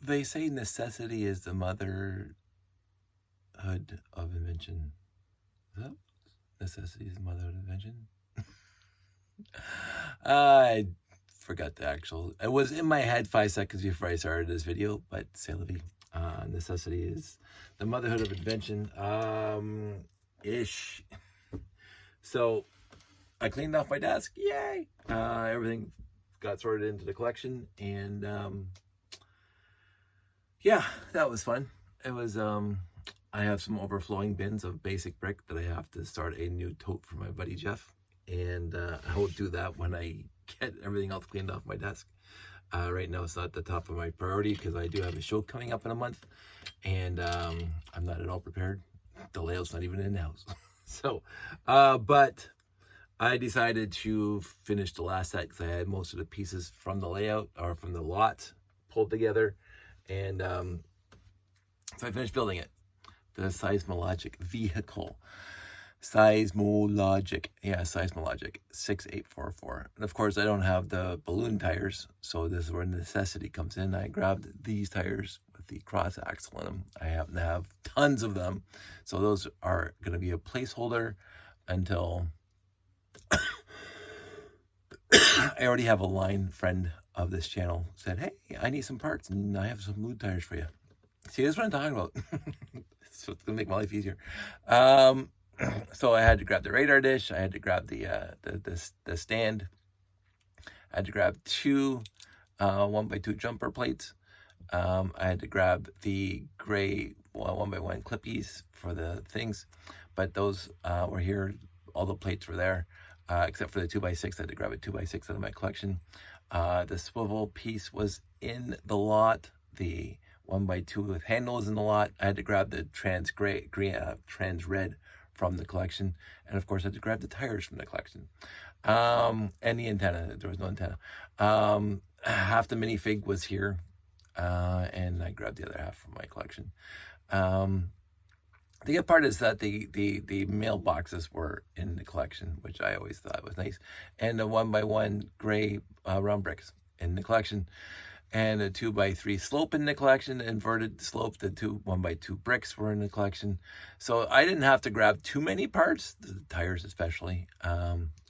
They say necessity is the motherhood of invention. Is that necessity is the motherhood of invention? I forgot the actual. It was in my head 5 seconds before I started this video, but c'est la vie. Necessity is the motherhood of invention. Ish. So I cleaned off my desk. Yay! Everything got sorted into the collection, and yeah, that was fun. It was. I have some overflowing bins of basic brick that I have to start a new tote for my buddy Jeff, and I will do that when I get everything else cleaned off my desk. Right now, it's not the top of my priority because I do have a show coming up in a month, and I'm not at all prepared. The layout's not even in the house. So, but I decided to finish the last set because I had most of the pieces from the layout or from the lot pulled together, and so I finished building it. The Seismologic vehicle. Seismologic. Yeah, Seismologic 6844. And of course, I don't have the balloon tires, so this is where necessity comes in. I grabbed these tires with the cross axle in them. I happen to have tons of them, so those are going to be a placeholder until I already have a line friend of this channel said, hey, I need some parts, and I have some balloon tires for you. See, this is what I'm talking about. So it's gonna make my life easier. So I had to grab the radar dish. I had to grab the stand. I had to grab two 1x2 jumper plates. I had to grab the gray 1x1 clippies for the things, but those were here. All the plates were there, except for the 2x6. I had to grab a 2x6 out of my collection. The swivel piece was in the lot. The 1x2 with handles in the lot. I had to grab the trans red from the collection, and of course I had to grab the tires from the collection, and the antenna. There was no antenna. Half the minifig was here, and I grabbed the other half from my collection. The good part is that the mailboxes were in the collection, which I always thought was nice, and the 1x1 gray round bricks in the collection. And a 2x3 slope in the collection, inverted slope. The 1x2 bricks were in the collection. So I didn't have to grab too many parts, the tires especially,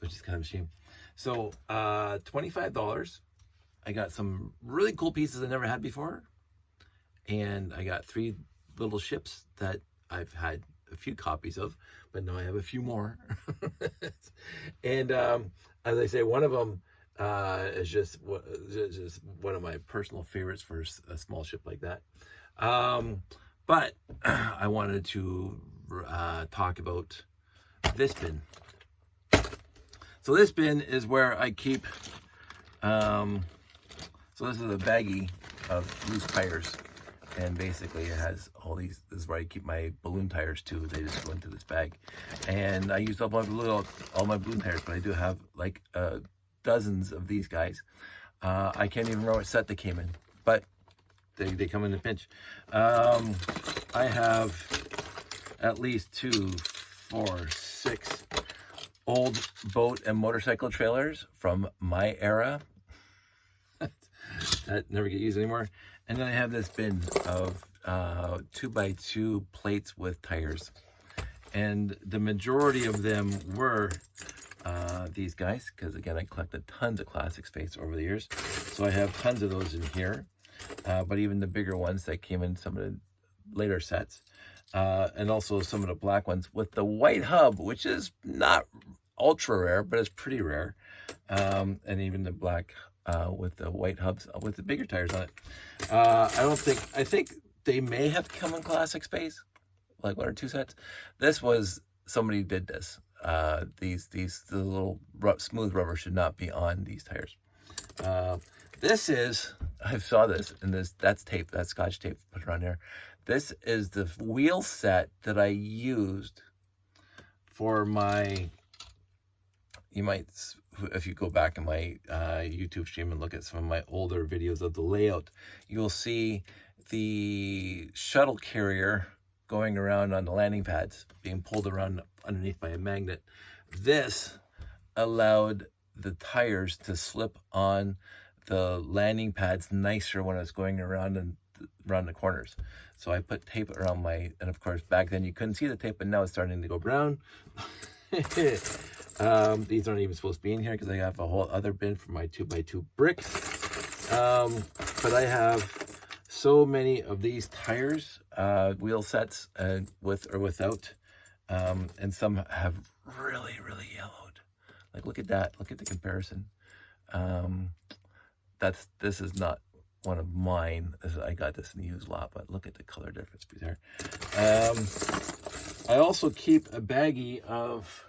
which is kind of a shame. So $25. I got some really cool pieces I never had before. And I got 3 little ships that I've had a few copies of, but now I have a few more. And as I say, one of them is just one of my personal favorites for a small ship like that. But I wanted to talk about this bin. So this bin is where I keep, so this is a baggie of loose tires. And basically it has all these, this is where I keep my balloon tires too. They just go into this bag. And I used up all my balloon tires, but I do have like dozens of these guys. I can't even remember what set they came in, but they come in a pinch. I have at least 2, 4, 6 old boat and motorcycle trailers from my era that never get used anymore. And then I have this bin of 2x2 plates with tires. And the majority of them were these guys, because again, I collected tons of classic space over the years. So I have tons of those in here. But even the bigger ones that came in some of the later sets. And also some of the black ones with the white hub, which is not ultra rare, but it's pretty rare. And even the black with the white hubs with the bigger tires on it. I think they may have come in classic space, like 1 or 2 sets. This was, somebody did this. The little smooth rubber should not be on these tires. This is, I saw this, and that's tape, that's Scotch tape, put it on there. This is the wheel set that I used for my, you might, if you go back in my YouTube stream and look at some of my older videos of the layout, you'll see the shuttle carrier going around on the landing pads, being pulled around underneath by a magnet. This allowed the tires to slip on the landing pads nicer when I was going around and around the corners. So I put tape around my, and of course back then you couldn't see the tape, but now it's starting to go brown. These aren't even supposed to be in here because I have a whole other bin for my 2x2 bricks. But I have so many of these tires, wheel sets, with or without, and some have really yellowed. Like, look at that. Look at the comparison. This is not one of mine. I got this in the used lot, but look at the color difference there. I also keep a baggie of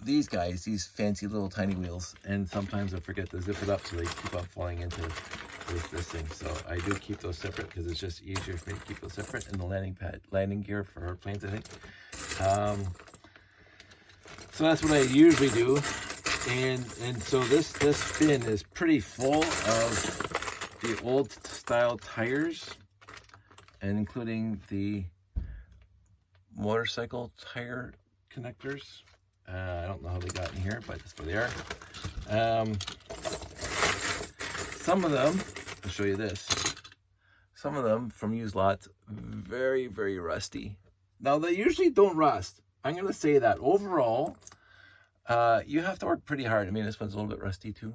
these guys, these fancy little tiny wheels, and sometimes I forget to zip it up so they keep on falling into this thing. So I do keep those separate because it's just easier for me to keep those separate. And the landing gear for airplanes, I think. So that's what I usually do. And so this bin is pretty full of the old style tires, and including the motorcycle tire connectors. I don't know how they got in here, but that's where they are. Some of them, I'll show you this. Some of them from used lots, very rusty. Now they usually don't rust. I'm gonna say that overall, you have to work pretty hard. I mean, this one's a little bit rusty too,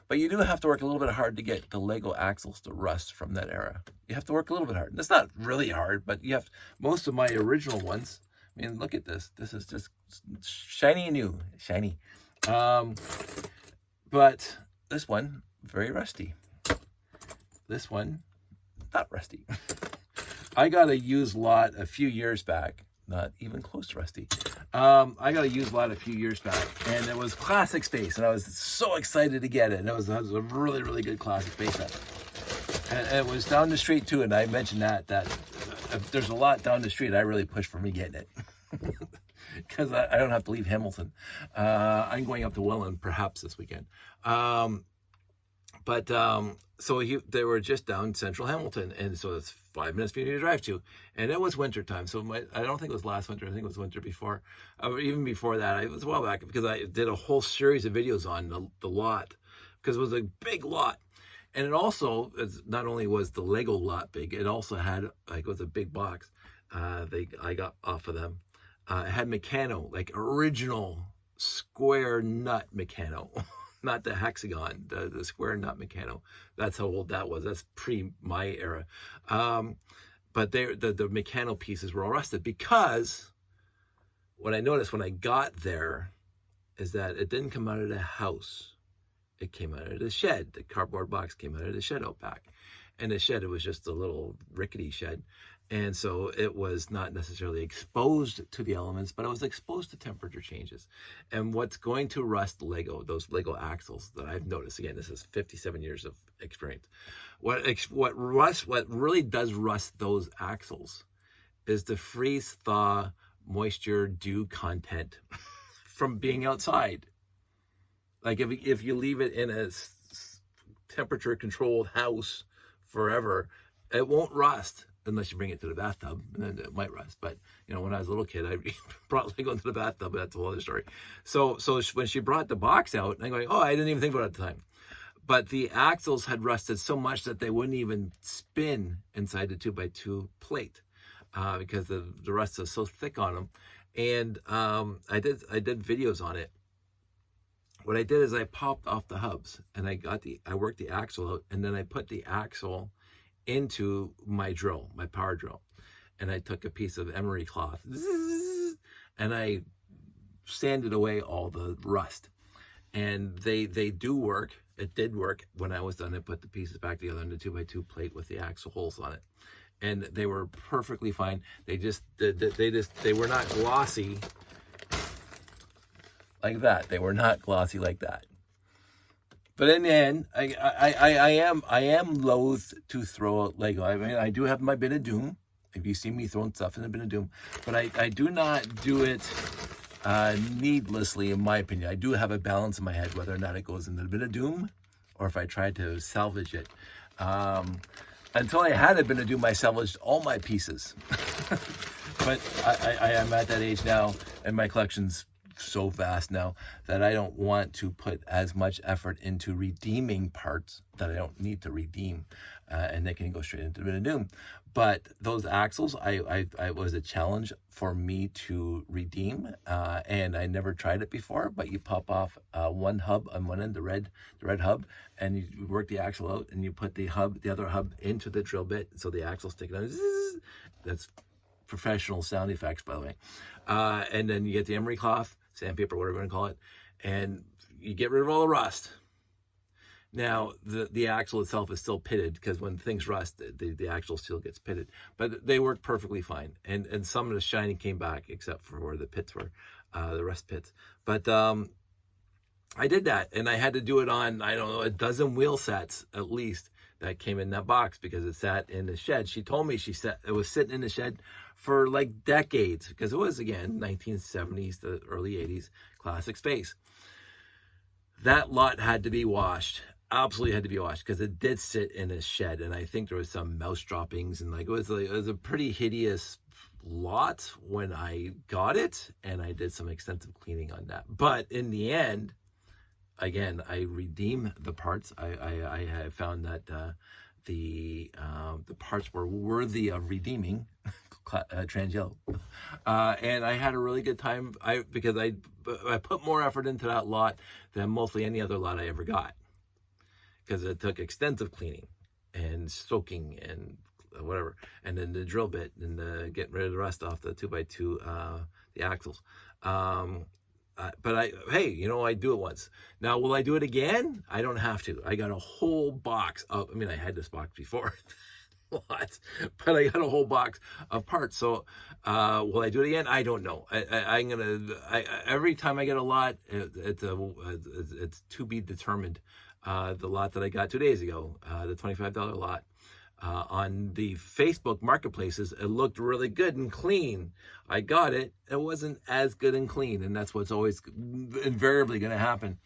but you do have to work a little bit hard to get the Lego axles to rust from that era. You have to work a little bit hard. It's not really hard, but you have, most of my original ones, I mean, look at this. This is just shiny and new. Shiny. But this one, very rusty. This one, not rusty. I got a used lot a few years back. Not even close to rusty. I got a used lot a few years back, and it was classic space, and I was so excited to get it. And it was a really good classic space set. And it was down the street too, and I mentioned that if there's a lot down the street, I really push for me getting it. Because I don't have to leave Hamilton. I'm going up to Welland perhaps this weekend. So they were just down central Hamilton, and so it's 5 minutes for you to drive to. And it was winter time, so I don't think it was last winter. I think it was winter before, even before that. It was a while back because I did a whole series of videos on the lot because it was a big lot. And it also, not only was the Lego lot big, it also had, like, it was a big box. I got off of them. It had Meccano, like original square nut Meccano, not the hexagon, the square nut Meccano. That's how old that was. That's pre my era. But the Meccano pieces were all rusted because what I noticed when I got there is that it didn't come out of the house. It came out of the shed. The cardboard box came out of the shed out back. And the shed, it was just a little rickety shed. And so it was not necessarily exposed to the elements, but it was exposed to temperature changes. And what's going to rust Lego, those Lego axles that I've noticed, again, this is 57 years of experience. What really does rust those axles is the freeze, thaw, moisture, dew content from being outside. Like if you leave it in a temperature controlled house forever, it won't rust. Unless you bring it to the bathtub, and then it might rust. But, you know, when I was a little kid, I brought Lego into the bathtub, but that's a whole other story. So when she brought the box out, I'm going, oh, I didn't even think about it at the time. But the axles had rusted so much that they wouldn't even spin inside the 2x2 plate because the rust is so thick on them. And I did videos on it. What I did is I popped off the hubs, and I worked the axle out, and then I put the axle into my drill, my power drill. And I took a piece of emery cloth and I sanded away all the rust. And they do work. It did work. When I was done, I put the pieces back together on the 2x2 plate with the axle holes on it. And they were perfectly fine. They were not glossy like that. They were not glossy like that. But in the end, I am loath to throw out Lego. I mean, I do have my bin of doom. If you see me throwing stuff in the bin of doom, but I do not do it needlessly, in my opinion. I do have a balance in my head whether or not it goes into the bin of doom, or if I try to salvage it. Until I had a bin of doom, I salvaged all my pieces. But I am at that age now, and my collection's so vast now that I don't want to put as much effort into redeeming parts that I don't need to redeem, and they can go straight into the bin of doom. But those axles, I was a challenge for me to redeem, and I never tried it before. But you pop off one hub on one end, the red hub, and you work the axle out, and you put the other hub into the drill bit, so the axle's sticking out. Zzz, that's professional sound effects, by the way. And then you get the emery cloth, sandpaper, whatever you want to call it, and you get rid of all the rust. Now, the axle itself is still pitted, because when things rust, the axle still gets pitted. But they work perfectly fine. And some of the shining came back, except for where the pits were, the rust pits. But I did that, and I had to do it on, I don't know, a dozen wheel sets at least that came in that box, because it sat in the shed. She told me it was sitting in the shed for like decades, because it was, again, 1970s to early 80s, classic space. That lot had to be washed. Absolutely had to be washed, because it did sit in a shed, and I think there was some mouse droppings, and it was a pretty hideous lot when I got it, and I did some extensive cleaning on that. But in the end, again, I redeem the parts. I have found that the parts were worthy of redeeming. Trans yellow, and I had a really good time. Because I put more effort into that lot than mostly any other lot I ever got, because it took extensive cleaning and soaking and whatever, and then the drill bit and getting rid of the rust off the 2x2 the axles. But I do it once. Now, will I do it again? I don't have to. I got a whole box of, I had this box before. Lots, but I got a whole box of parts. So will I do it again? I don't know. I'm gonna. Every time I get a lot, it's to be determined. The lot that I got 2 days ago, the $25 lot, on the Facebook marketplaces, it looked really good and clean. I got it. It wasn't as good and clean, and that's what's always invariably going to happen.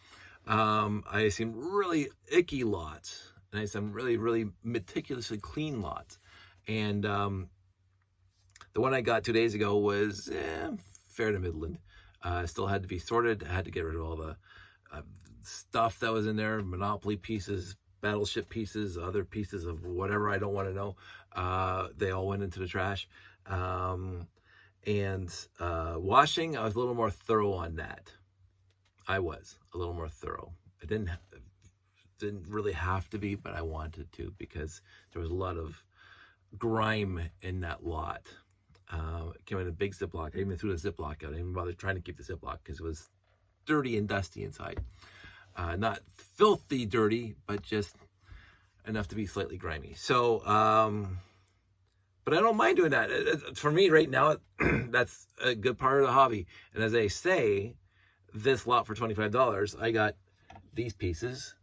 I seen really icky lots. And I some really, really meticulously clean lots. And the one I got 2 days ago was fair to middling. Still had to be sorted. I had to get rid of all the stuff that was in there, Monopoly pieces, Battleship pieces, other pieces of whatever I don't want to know. They all went into the trash. And washing, I was a little more thorough on that. I was a little more thorough. I didn't really have to be, but I wanted to, because there was a lot of grime in that lot. It came in a big Ziploc. I even threw the Ziploc out. I didn't even bother trying to keep the Ziploc, because it was dirty and dusty inside. Not filthy dirty, but just enough to be slightly grimy. So, but I don't mind doing that. For me right now, that's a good part of the hobby. And as I say, this lot for $25, I got these pieces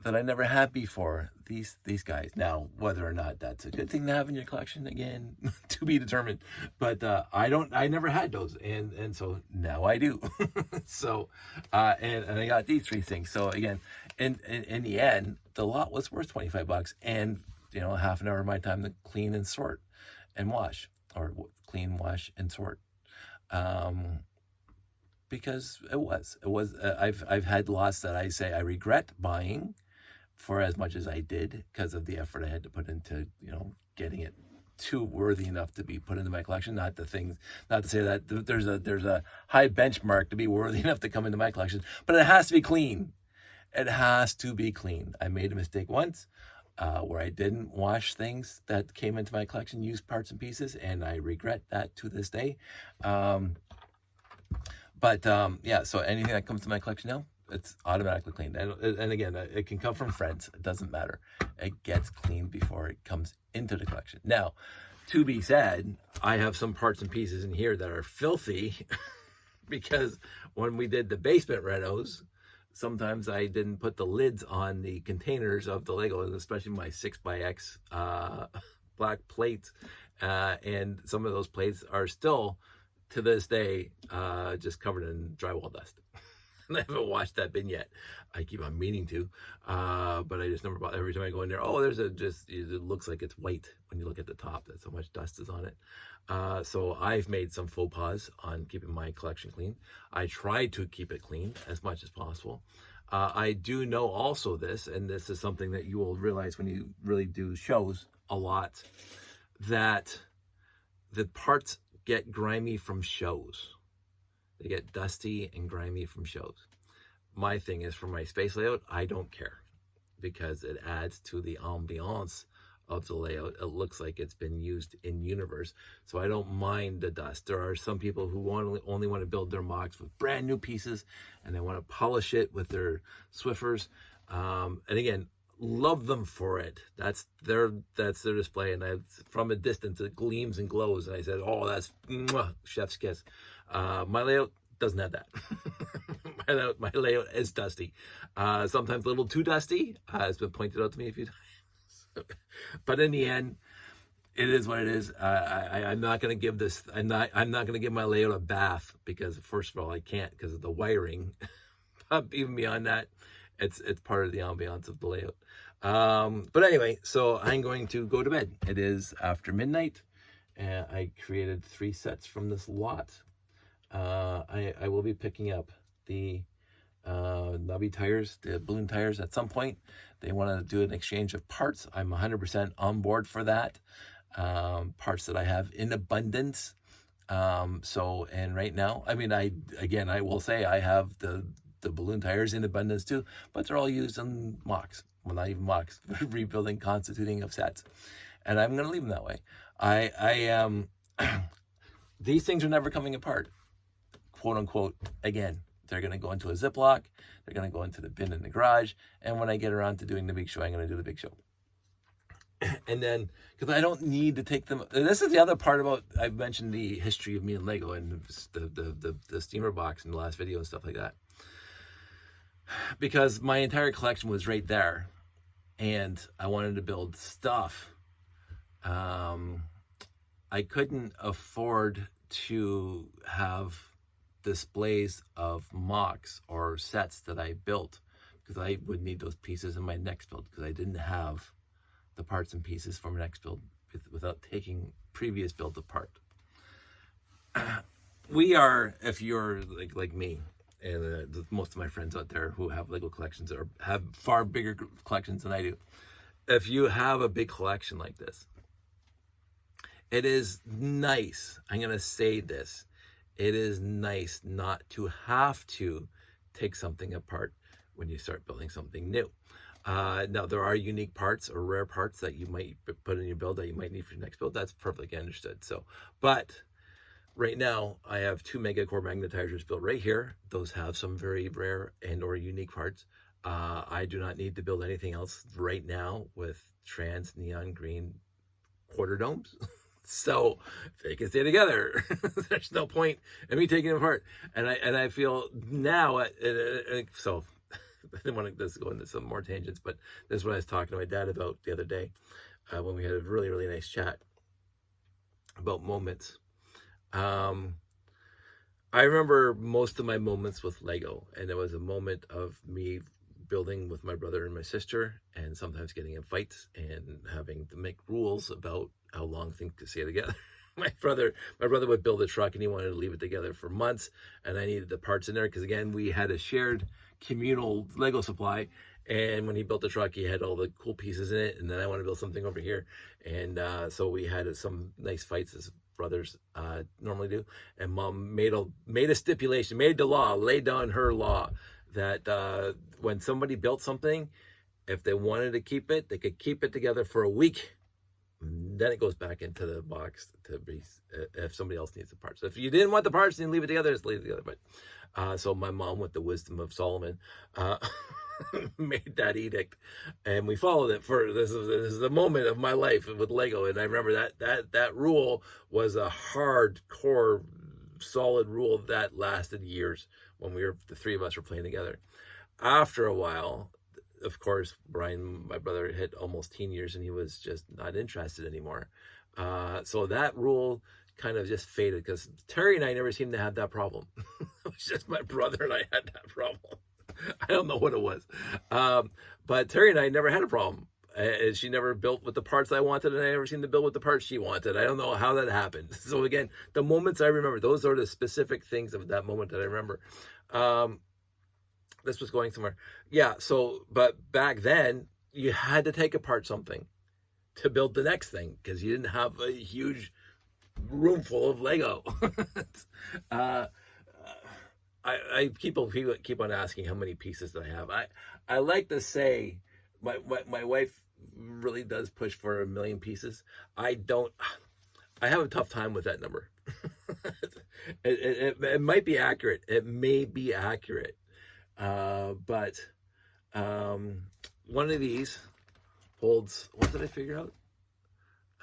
that I never had before, these guys. Now, whether or not that's a good thing to have in your collection, again, to be determined. But I never had those, and so now I do. So, and I got these three things. So again, in the end, the lot was worth $25, and half an hour of my time to clean and sort and wash, or clean, wash, and sort. Because it was. I've had lots that I say I regret buying for as much as I did, because of the effort I had to put into, getting it too worthy enough to be put into my collection. Not to say that there's a high benchmark to be worthy enough to come into my collection, but it has to be clean. It has to be clean. I made a mistake once where I didn't wash things that came into my collection, used parts and pieces, and I regret that to this day. So anything that comes to my collection now, it's automatically cleaned. And again, it can come from friends. It doesn't matter. It gets cleaned before it comes into the collection. Now, to be said, I have some parts and pieces in here that are filthy because when we did the basement renos, sometimes I didn't put the lids on the containers of the Legos, especially my 6x black plates. And some of those plates are still, to this day, just covered in drywall dust. I haven't washed that bin yet. I keep on meaning to, but I just never bought. Every time I go in there, oh, there's it looks like it's white when you look at the top. That's how much dust is on it. So I've made some faux pas on keeping my collection clean. I try to keep it clean as much as possible. I do know also this, and this is something that you will realize when you really do shows a lot, that the parts get grimy from shows. They get dusty and grimy from shows. My thing is, for my space layout, I don't care, because it adds to the ambiance of the layout. It looks like it's been used in universe, so I don't mind the dust. There are some people who only want to build their mocks with brand new pieces, and they want to polish it with their Swiffers. And again, love them for it. That's their display, and from a distance it gleams and glows, and I said, oh, that's mwah, chef's kiss. My layout doesn't have that. my layout is dusty, sometimes a little too dusty. It's been pointed out to me a few times. But in the end, it is what it is. I'm not going to give this. I'm not going to give my layout a bath, because first of all, I can't, because of the wiring. But even beyond that, it's part of the ambiance of the layout. But anyway, so I'm going to go to bed. It is after midnight, and I created 3 sets from this lot. I will be picking up the knobby tires, the balloon tires, at some point. They want to do an exchange of parts. I'm 100% on board for that. Parts that I have in abundance. And right now, I mean, I will say I have the balloon tires in abundance too, but they're all used in mocks. Well, not even mocks, rebuilding, constituting of sets. And I'm going to leave them that way. These things are never coming apart, quote unquote. Again, they're going to go into a Ziploc. They're going to go into the bin in the garage. And when I get around to doing the big show, I'm going to do the big show. And then, because I don't need to take them. And this is the other part about, I've mentioned the history of me and Lego and the steamer box in the last video and stuff like that. Because my entire collection was right there, and I wanted to build stuff. I couldn't afford to have displays of mocks or sets that I built, because I would need those pieces in my next build, because I didn't have the parts and pieces for my next build without taking previous builds apart. We are, if you're like me, and most of my friends out there who have Lego collections or have far bigger collections than I do, if you have a big collection like this, it is nice. I'm going to say this. It is nice not to have to take something apart when you start building something new. Now, there are unique parts or rare parts that you might put in your build that you might need for your next build. That's perfectly understood. But right now, I have 2 mega core magnetizers built right here. Those have some very rare and or unique parts. I do not need to build anything else right now with trans neon green quarter domes. So if they can stay together, there's no point in me taking them apart. And I feel now, so I didn't want to go into some more tangents, but this is what I was talking to my dad about the other day when we had a really, really nice chat about moments. I remember most of my moments with Lego, and it was a moment of me building with my brother and my sister, and sometimes getting in fights and having to make rules about how long things could stay together. My brother would build a truck, and he wanted to leave it together for months, and I needed the parts in there because, again, we had a shared communal Lego supply. And when he built the truck, he had all the cool pieces in it, and then I want to build something over here, and so we had some nice fights as brothers normally do. And Mom made a stipulation, made the law, laid down her law that when somebody built something, if they wanted to keep it, they could keep it together for a week. Then it goes back into the box to be if somebody else needs the parts. So if you didn't want the parts, then leave it together. Just leave it together. But so my mom, with the wisdom of Solomon, made that edict, and we followed it. For this is the moment of my life with Lego, and I remember that rule was a hardcore, solid rule that lasted years when the 3 of us were playing together. After a while, of course, Brian, my brother, hit almost teen years, and he was just not interested anymore. So that rule kind of just faded, because Terry and I never seemed to have that problem. It was just my brother and I had that problem. I don't know what it was. But Terry and I never had a problem. She never built with the parts I wanted, and I never seemed to build with the parts she wanted. I don't know how that happened. So again, the moments I remember, those are the specific things of that moment that I remember. This was going somewhere. Yeah, so, but back then, you had to take apart something to build the next thing, because you didn't have a huge room full of Lego. I people keep on asking how many pieces that I have. I like to say my wife really does push for 1 million pieces. I have a tough time with that number. It might be accurate. It may be accurate. But one of these holds, what did I figure out?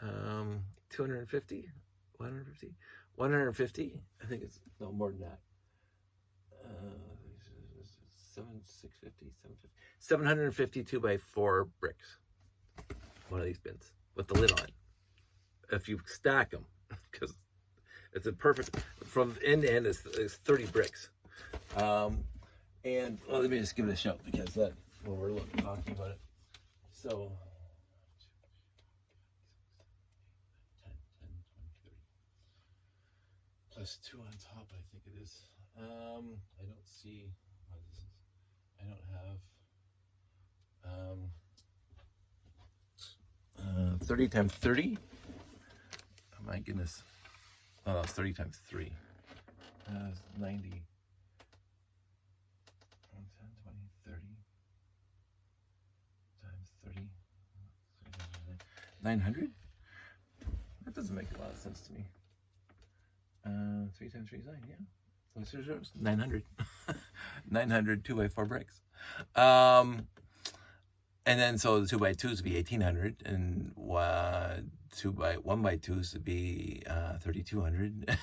250, 150, 150. I think it's no more than that. 750 2x4 bricks. One of these bins with the lid on. If you stack them, because it's a perfect, from end to end is 30 bricks. And well, let me just give it a shout, because that when we're talking about it. So 10, 20, 30. Plus 2 on top, I think it is. I don't see what this is. I don't have 30 times 30. Oh my goodness. Oh, it's 30 times 3. 90. 10, 20, 30 times 30. 900? That doesn't make a lot of sense to me. 3 times 3 is 9, yeah. So 900. 900 2x4 bricks. And then so the 2x2s would be 1800, and 1x2s would be 3200.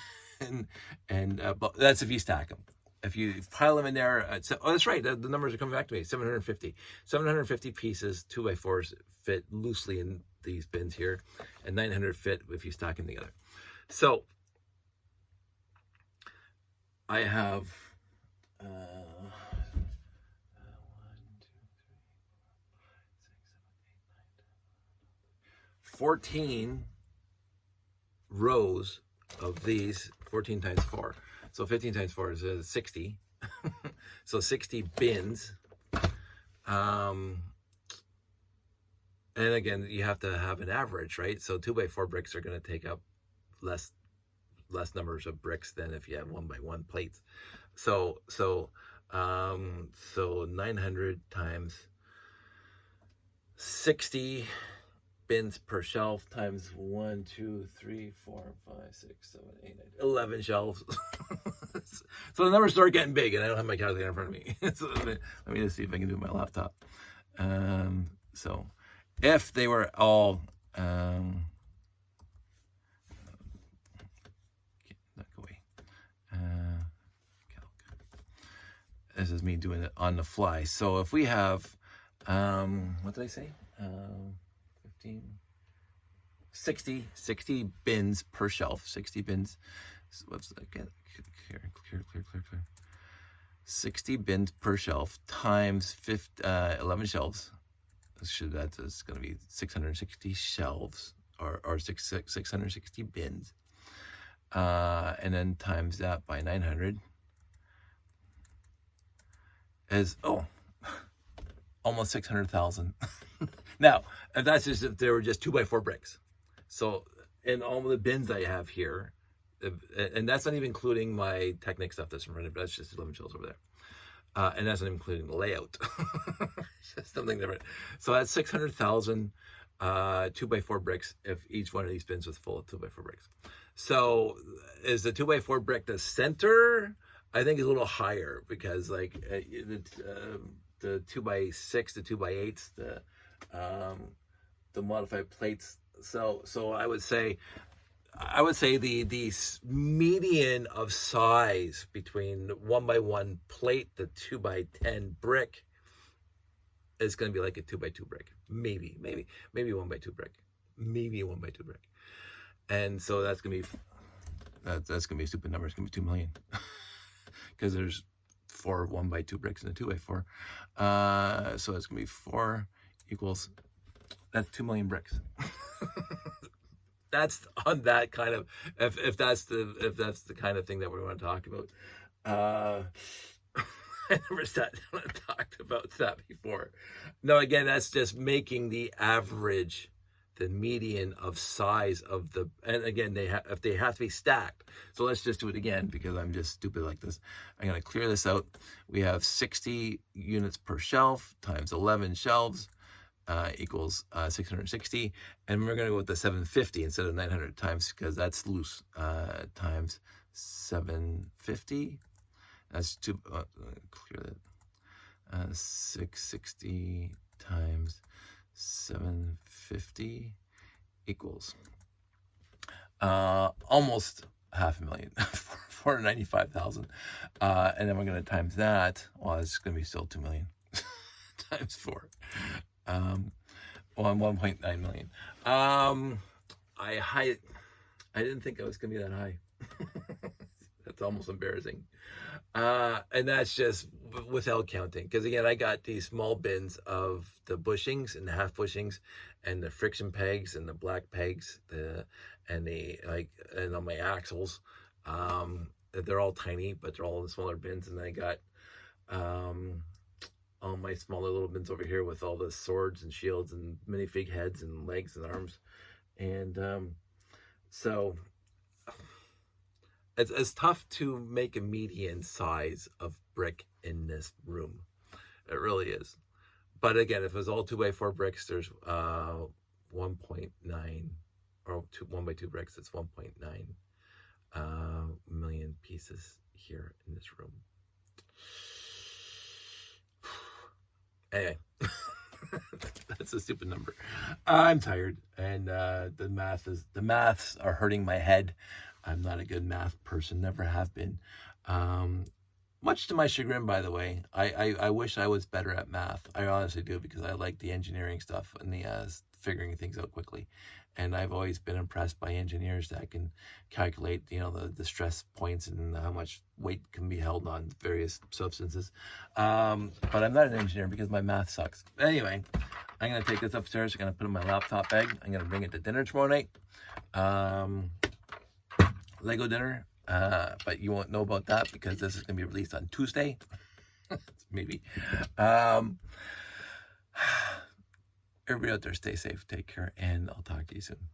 and but that's if you stack them. If you pile them in there, oh, that's right. The numbers are coming back to me. 750 pieces, 2x4s fit loosely in these bins here, and 900 fit if you stack them together. So I have 1, 2, 3, 4, 5, 6, 7, 8, 9, 10, 14 rows of these, 14 times 4. So 15 times 4 is 60. So 60 bins. And again, you have to have an average, right? So 2x4 bricks are going to take up less numbers of bricks than if you have 1x1 plates. So 900 times 60 bins per shelf times 1, 2, 3, 4, 5, 6, 7, 8, 9, 11 shelves. So the numbers start getting big, and I don't have my calculator in front of me. So let me just see if I can do my laptop. So if they were all this is me doing it on the fly. So if we have, what did I say? 15, 60 bins per shelf, 60 bins. What's that again? Clear. 60 bins per shelf times 11 shelves. That's going to be 660 shelves, or 660 bins. And then times that by 900 is, almost 600,000. Now, that's just if there were just 2x4 bricks. So in all of the bins I have here, and that's not even including my Technic stuff that's in front of me, that's just 11 shelves over there. And that's not including the layout. It's just something different. So that's 600,000 2x4 bricks if each one of these bins was full of 2x4 bricks. So is the 2x4 brick the center? I think it's a little higher, because like the 2x6, the 2x8s, the modified plates. So I would say the median of size between 1x1 plate, the 2x10 brick, is going to be like a 2x2 brick, maybe 1x2 brick, maybe a 1x2 brick, and so that's going to be That's going to be a stupid number. It's going to be 2 million. Because there's 4 1x2 bricks and a 2x4. So it's going to be 4 equals, that's 2 million bricks. That's on that kind of, if that's the kind of thing that we want to talk about. I never sat down and talked about that before. No, again, that's just making the average, the median of size of the, and again, if they have to be stacked. So let's just do it again because I'm just stupid like this. I'm going to clear this out. We have 60 units per shelf times 11 shelves equals 660. And we're going to go with the 750 instead of 900 times, because that's loose, times 750. That's too, clear that. 660 times 750 equals almost 500,000, 495,000. And then we're going to times that. Well, it's going to be still 2 million times 4. 1.9 million. I didn't think I was going to be that high. That's almost embarrassing. And that's just without counting. Because again, I got these small bins of the bushings and the half bushings and the friction pegs and the black pegs, and on my axles. They're all tiny, but they're all in smaller bins. And I got all my smaller little bins over here with all the swords and shields and minifig heads and legs and arms. And so it's tough to make a median size of brick in this room. It really is. But again, if it was all 2x4 bricks, there's 1.9, or 1x2 bricks, it's 1.9 million pieces here in this room. Anyway, that's a stupid number. I'm tired, and the maths are hurting my head. I'm not a good math person, never have been. Much to my chagrin, by the way. I wish I was better at math. I honestly do, because I like the engineering stuff and the figuring things out quickly. And I've always been impressed by engineers that can calculate, the stress points and how much weight can be held on various substances. But I'm not an engineer because my math sucks. Anyway, I'm going to take this upstairs. I'm going to put it in my laptop bag. I'm going to bring it to dinner tomorrow night. Lego dinner. But you won't know about that because this is going to be released on Tuesday. Maybe. Everybody out there, stay safe, take care, and I'll talk to you soon.